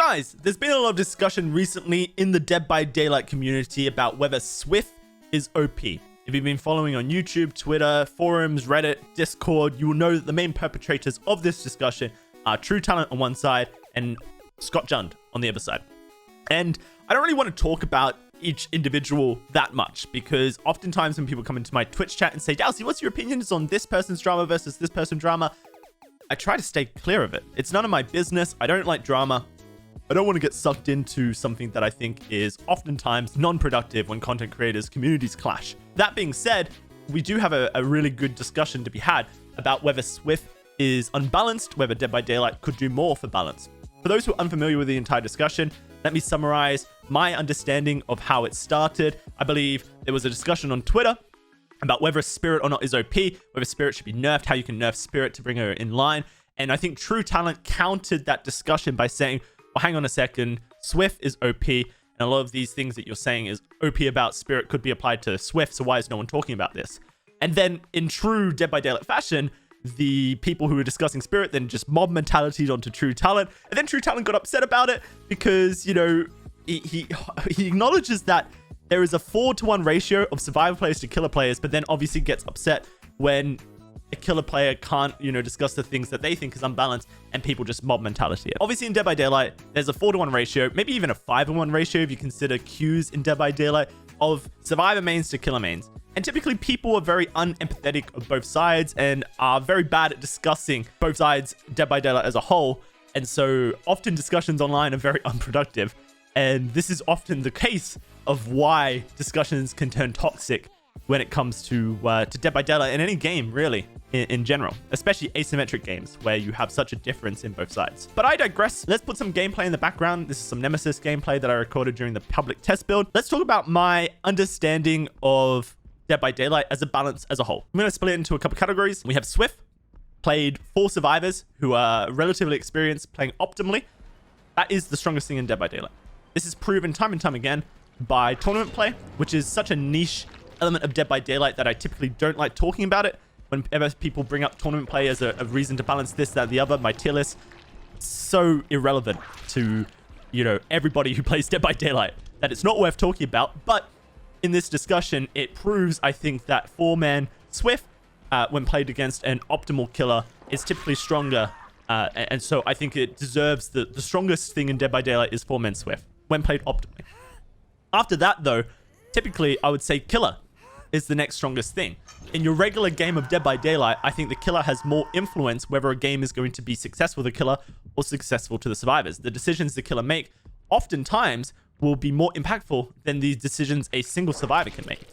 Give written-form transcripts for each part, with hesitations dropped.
Guys, there's been a lot of discussion recently in the Dead by Daylight community about whether SWF is OP. If you've been following on YouTube, Twitter, forums, Reddit, Discord, you will know that the main perpetrators of this discussion are True Talent on one side and Scott Jund on the other side. And I don't really want to talk about each individual that much, because oftentimes when people come into my Twitch chat and say, DOWSEY, what's your opinions on this person's drama versus this person's drama? I try to stay clear of it. It's none of my business. I don't like drama. I don't want to get sucked into something that I think is oftentimes non-productive when content creators' communities clash. That being said, we do have a really good discussion to be had about whether SWF is unbalanced, whether Dead by Daylight could do more for balance. For those who are unfamiliar with the entire discussion, let me summarize my understanding of how it started. I believe there was a discussion on Twitter about whether Spirit or not is OP, whether Spirit should be nerfed, how you can nerf Spirit to bring her in line. And I think True Talent countered that discussion by saying, well, hang on a second, SWF is OP, and a lot of these things that you're saying is OP about Spirit could be applied to SWF, so why is no one talking about this? And then in true Dead by Daylight fashion, the people who were discussing Spirit then just mob mentalityed onto True Talent, and then True Talent got upset about it because, you know, he acknowledges that there is a 4-to-1 ratio of survivor players to killer players, but then obviously gets upset when a killer player can't, you know, discuss the things that they think is unbalanced and people just mob mentality it. Obviously in Dead by Daylight, there's a 4-to-1 ratio, maybe even a 5-to-1 ratio if you consider queues in Dead by Daylight, of survivor mains to killer mains. And typically people are very unempathetic of both sides and are very bad at discussing both sides Dead by Daylight as a whole. And so often discussions online are very unproductive. And this is often the case of why discussions can turn toxic when it comes to Dead by Daylight in any game, really, in general, especially asymmetric games where you have such a difference in both sides. But I digress. Let's put some gameplay in the background. This is some Nemesis gameplay that I recorded during the public test build. Let's talk about my understanding of Dead by Daylight as a balance as a whole. I'm going to split it into a couple categories. We have SWF, played 4 survivors who are relatively experienced playing optimally. That is the strongest thing in Dead by Daylight. This is proven time and time again by tournament play, which is such a niche element of Dead by Daylight that I typically don't like talking about it. Whenever people bring up tournament play as a reason to balance this, that, the other, my tier list, so irrelevant to, you know, everybody who plays Dead by Daylight that it's not worth talking about. But in this discussion, it proves, I think, that 4-man SWF, when played against an optimal killer, is typically stronger. And so I think it deserves the strongest thing in Dead by Daylight is 4-man SWF when played optimally. After that, though, typically I would say killer is the next strongest thing. In your regular game of Dead by Daylight, I think the killer has more influence whether a game is going to be successful to the killer or successful to the survivors. The decisions the killer make oftentimes will be more impactful than the decisions a single survivor can make.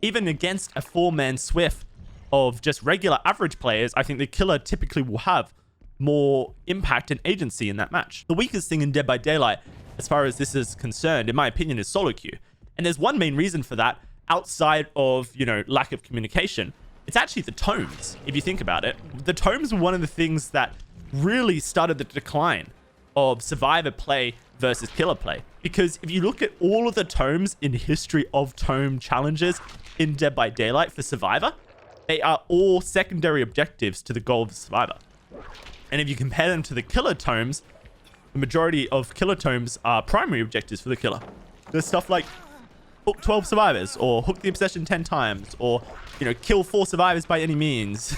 Even against a 4-man SWF of just regular average players, I think the killer typically will have more impact and agency in that match. The weakest thing in Dead by Daylight, as far as this is concerned, in my opinion, is SoloQ. And there's one main reason for that, outside of, you know, lack of communication. It's actually the tomes, if you think about it. The tomes were one of the things that really started the decline of survivor play versus killer play. Because if you look at all of the tomes in history of tome challenges in Dead by Daylight for survivor, they are all secondary objectives to the goal of the survivor. And if you compare them to the killer tomes, the majority of killer tomes are primary objectives for the killer. There's stuff like hook 12 survivors, or hook the obsession 10 times, or, you know, kill 4 survivors by any means,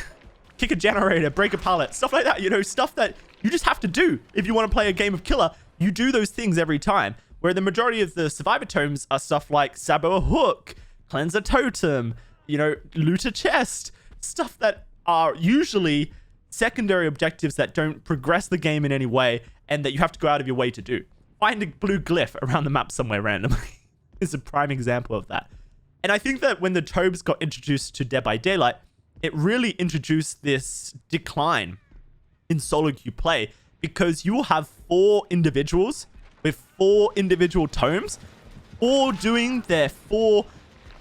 kick a generator, break a pallet, stuff like that. You know, stuff that you just have to do if you want to play a game of killer. You do those things every time. Where the majority of the survivor tomes are stuff like sabo a hook, cleanse a totem, you know, loot a chest, stuff that are usually secondary objectives that don't progress the game in any way and that you have to go out of your way to do. Find a blue glyph around the map somewhere randomly is a prime example of that. And I think that when the tomes got introduced to Dead by Daylight, it really introduced this decline in SoloQ play, because you will have 4 individuals with 4 individual tomes, all doing their 4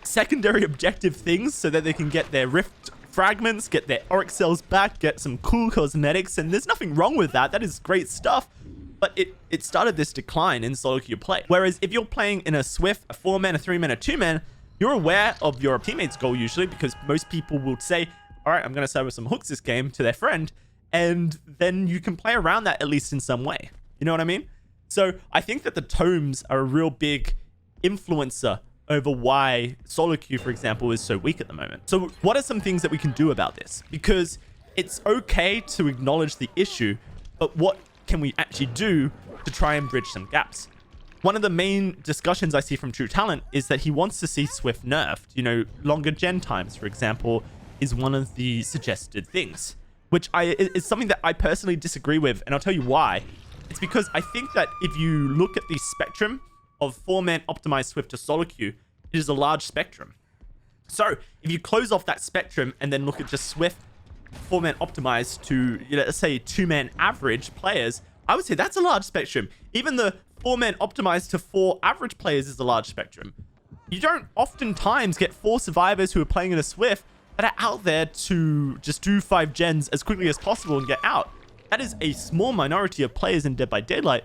secondary objective things so that they can get their rift fragments, get their auric cells back, get some cool cosmetics, and there's nothing wrong with that. That is great stuff. But it started this decline in SoloQ play. Whereas if you're playing in a SWF, a 4-man, a 3-man, a 2-man, you're aware of your teammate's goal usually, because most people will say, all right, I'm going to serve some hooks this game to their friend, and then you can play around that at least in some way. You know what I mean? So I think that the tomes are a real big influencer over why SoloQ, for example, is so weak at the moment. So what are some things that we can do about this? Because it's okay to acknowledge the issue, but what can we actually do to try and bridge some gaps? One of the main discussions I see from True Talent is that he wants to see Swift nerfed. You know, longer gen times, for example, is one of the suggested things, which is something that I personally disagree with, and I'll tell you why. It's because I think that if you look at the spectrum of 4-man optimized Swift to SoloQ, it is a large spectrum. So if you close off that spectrum and then look at just Swift 4-man optimized to, you know, let's say 2-man average players, I would say that's a large spectrum. Even the 4-man optimized to 4 average players is a large spectrum. You don't oftentimes get 4 survivors who are playing in a Swift that are out there to just do 5 gens as quickly as possible and get out. That is a small minority of players in Dead by Daylight.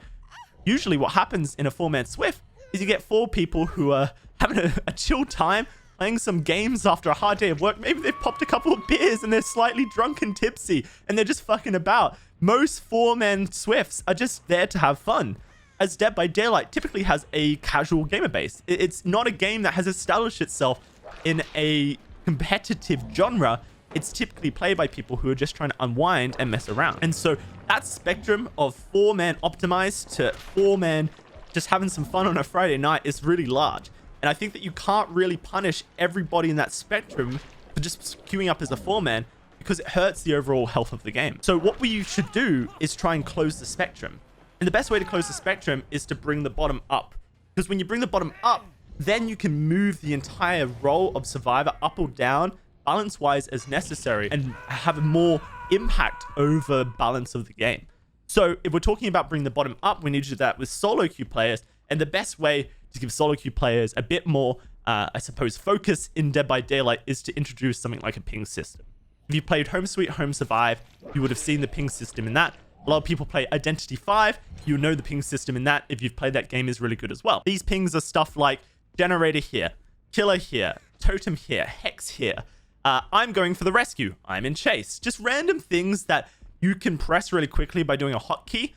Usually what happens in a 4-man Swift is you get 4 people who are having a chill time, playing some games after a hard day of work. Maybe they've popped a couple of beers and they're slightly drunk and tipsy and they're just fucking about. Most 4-man Swifts are just there to have fun. As Dead by Daylight typically has a casual gamer base. It's not a game that has established itself in a competitive genre. It's typically played by people who are just trying to unwind and mess around. And so that spectrum of 4-man optimized to 4-man just having some fun on a Friday night is really large. And I think that you can't really punish everybody in that spectrum for just queuing up as a 4-man because it hurts the overall health of the game. So what we should do is try and close the spectrum. And the best way to close the spectrum is to bring the bottom up. Because when you bring the bottom up, then you can move the entire role of survivor up or down balance-wise as necessary and have more impact over balance of the game. So if we're talking about bringing the bottom up, we need to do that with SoloQ players. And the best way to give SoloQ players a bit more, I suppose, focus in Dead by Daylight is to introduce something like a ping system. If you played Home Sweet Home Survive, you would have seen the ping system in that. A lot of people play Identity 5. You know the ping system in that. If you've played that game, is really good as well. These pings are stuff like generator here, killer here, totem here, hex here. I'm going for the rescue. I'm in chase. Just random things that you can press really quickly by doing a hotkey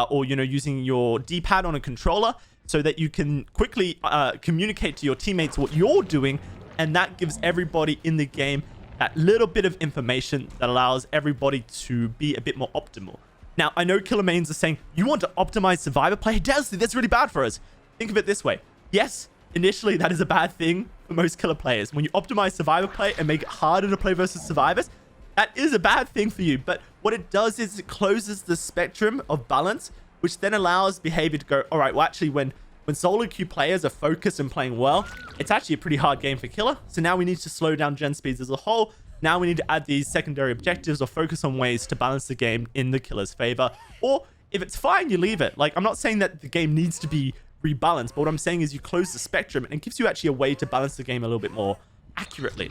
or, you know, using your D-pad on a controller so that you can quickly communicate to your teammates what you're doing. And that gives everybody in the game that little bit of information that allows everybody to be a bit more optimal. Now, I know killer mains are saying, you want to optimize survivor play? DOWSEY, that's really bad for us. Think of it this way. Yes, initially that is a bad thing for most killer players. When you optimize survivor play and make it harder to play versus survivors, that is a bad thing for you. But what it does is it closes the spectrum of balance, which then allows behavior to go, all right, well, actually, when SoloQ players are focused and playing well, it's actually a pretty hard game for killer. So now we need to slow down gen speeds as a whole. Now we need to add these secondary objectives or focus on ways to balance the game in the killer's favor. Or if it's fine, you leave it. Like, I'm not saying that the game needs to be rebalanced, but what I'm saying is you close the spectrum and it gives you actually a way to balance the game a little bit more accurately.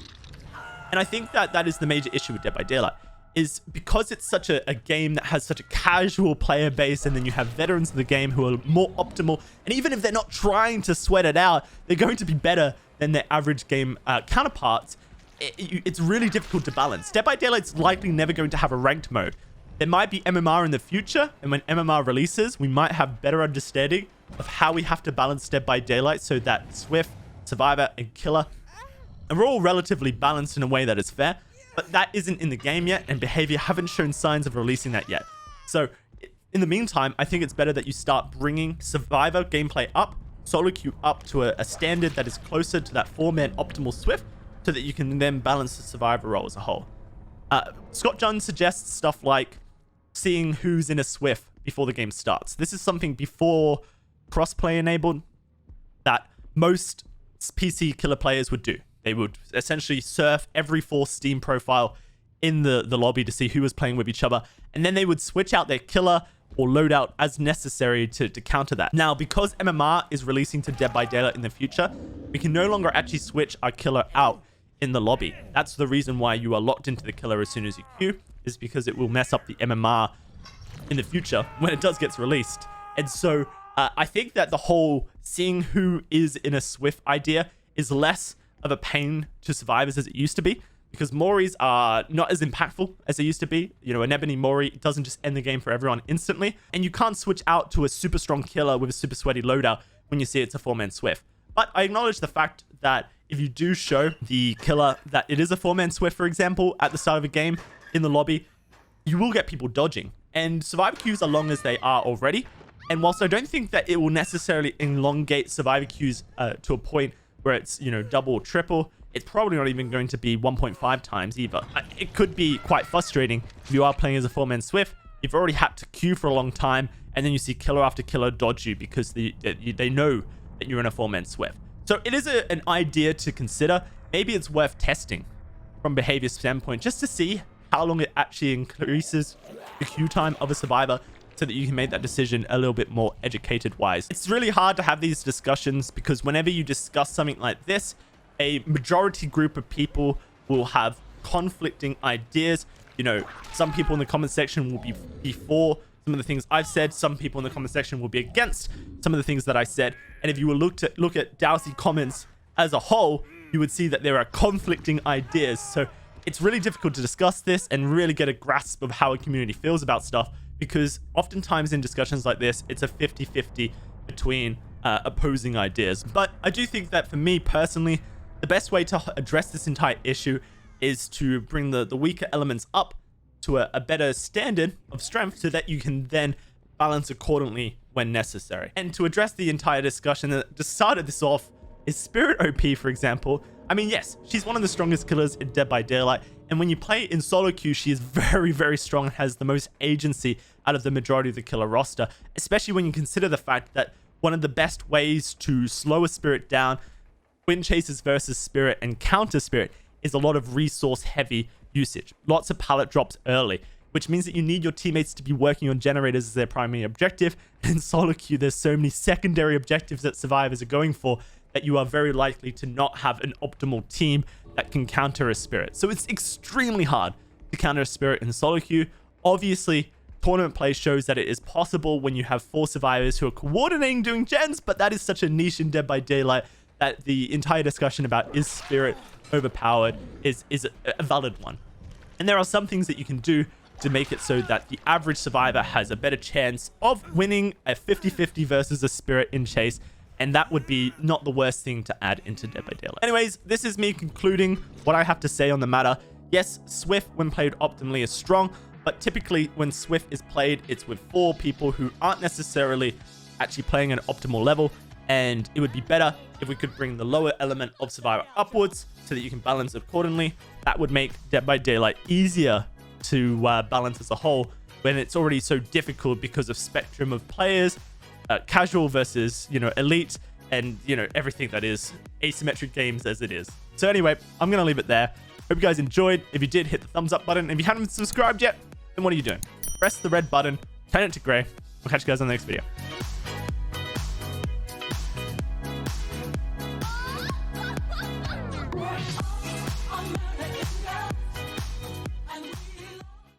And I think that that is the major issue with Dead by Daylight, is because it's such a game that has such a casual player base, and then you have veterans of the game who are more optimal, and even if they're not trying to sweat it out, they're going to be better than their average game counterparts. It's really difficult to balance. Dead by Daylight's likely never going to have a ranked mode. There might be MMR in the future, and when MMR releases, we might have better understanding of how we have to balance Dead by Daylight so that Swift, Survivor, and Killer are all relatively balanced in a way that is fair. But that isn't in the game yet, and Behavior haven't shown signs of releasing that yet. So in the meantime, I think it's better that you start bringing Survivor gameplay up, SoloQ up to a standard that is closer to that 4-man optimal Swift, so that you can then balance the Survivor role as a whole. Scott John suggests stuff like seeing who's in a Swift before the game starts. This is something before crossplay enabled that most PC killer players would do. They would essentially surf every 4 Steam profile in the lobby to see who was playing with each other, and then they would switch out their killer or loadout as necessary to counter that. Now, because MMR is releasing to Dead by Daylight in the future, we can no longer actually switch our killer out in the lobby. That's the reason why you are locked into the killer as soon as you queue, is because it will mess up the MMR in the future when it does get released. And so I think that the whole seeing who is in a Swift idea is less of a pain to survivors as it used to be, because Moris are not as impactful as they used to be. You know, an Ebony Mori doesn't just end the game for everyone instantly, and you can't switch out to a super strong killer with a super sweaty loadout when you see it's a 4-man Swift. But I acknowledge the fact that if you do show the killer that it is a 4-man Swift, for example, at the start of a game in the lobby, you will get people dodging. And survivor queues are long as they are already. And whilst I don't think that it will necessarily elongate survivor queues to a point where it's, you know, double or triple, it's probably not even going to be 1.5 times either. It could be quite frustrating if you are playing as a 4-man Swift. You've already had to queue for a long time, and then you see killer after killer dodge you because they know that you're in a 4-man Swift. So it is an idea to consider. Maybe it's worth testing from behavior standpoint just to see how long it actually increases the queue time of a survivor so that you can make that decision a little bit more educated wise. It's really hard to have these discussions because whenever you discuss something like this, a majority group of people will have conflicting ideas. You know, some people in the comment section will be for some of the things I've said. Some people in the comment section will be against some of the things that I said. And if you will look at DOWSEY comments as a whole, you would see that there are conflicting ideas. So it's really difficult to discuss this and really get a grasp of how a community feels about stuff, because oftentimes in discussions like this, it's a 50-50 between opposing ideas. But I do think that for me personally, the best way to address this entire issue is to bring the weaker elements up to a better standard of strength so that you can then balance accordingly when necessary. And to address the entire discussion that just started this off is Spirit OP, for example. I mean, yes, she's one of the strongest killers in Dead by Daylight. And when you play in SoloQ, she is very, very strong and has the most agency out of the majority of the killer roster, especially when you consider the fact that one of the best ways to slow a Spirit down, win chases versus Spirit and counter Spirit, is a lot of resource heavy usage. Lots of pallet drops early, which means that you need your teammates to be working on generators as their primary objective. And in SoloQ, there's so many secondary objectives that survivors are going for that you are very likely to not have an optimal team that can counter a Spirit. So it's extremely hard to counter a Spirit in SoloQ. Obviously, tournament play shows that it is possible when you have 4 survivors who are coordinating doing gens, but that is such a niche in Dead by Daylight that the entire discussion about is Spirit overpowered is a valid one. And there are some things that you can do to make it so that the average survivor has a better chance of winning a 50-50 versus a Spirit in chase. And that would be not the worst thing to add into Dead by Daylight. Anyways, this is me concluding what I have to say on the matter. Yes, Swift when played optimally is strong, but typically when Swift is played, it's with 4 people who aren't necessarily actually playing at an optimal level. And it would be better if we could bring the lower element of survivor upwards so that you can balance accordingly. That would make Dead by Daylight easier to balance as a whole when it's already so difficult because of spectrum of players, casual versus, you know, elite, and, you know, everything that is asymmetric games as it is. So anyway, I'm going to leave it there. Hope you guys enjoyed. If you did, hit the thumbs up button. If you haven't subscribed yet, then what are you doing? Press the red button, turn it to gray. I'll catch you guys on the next video. Oh,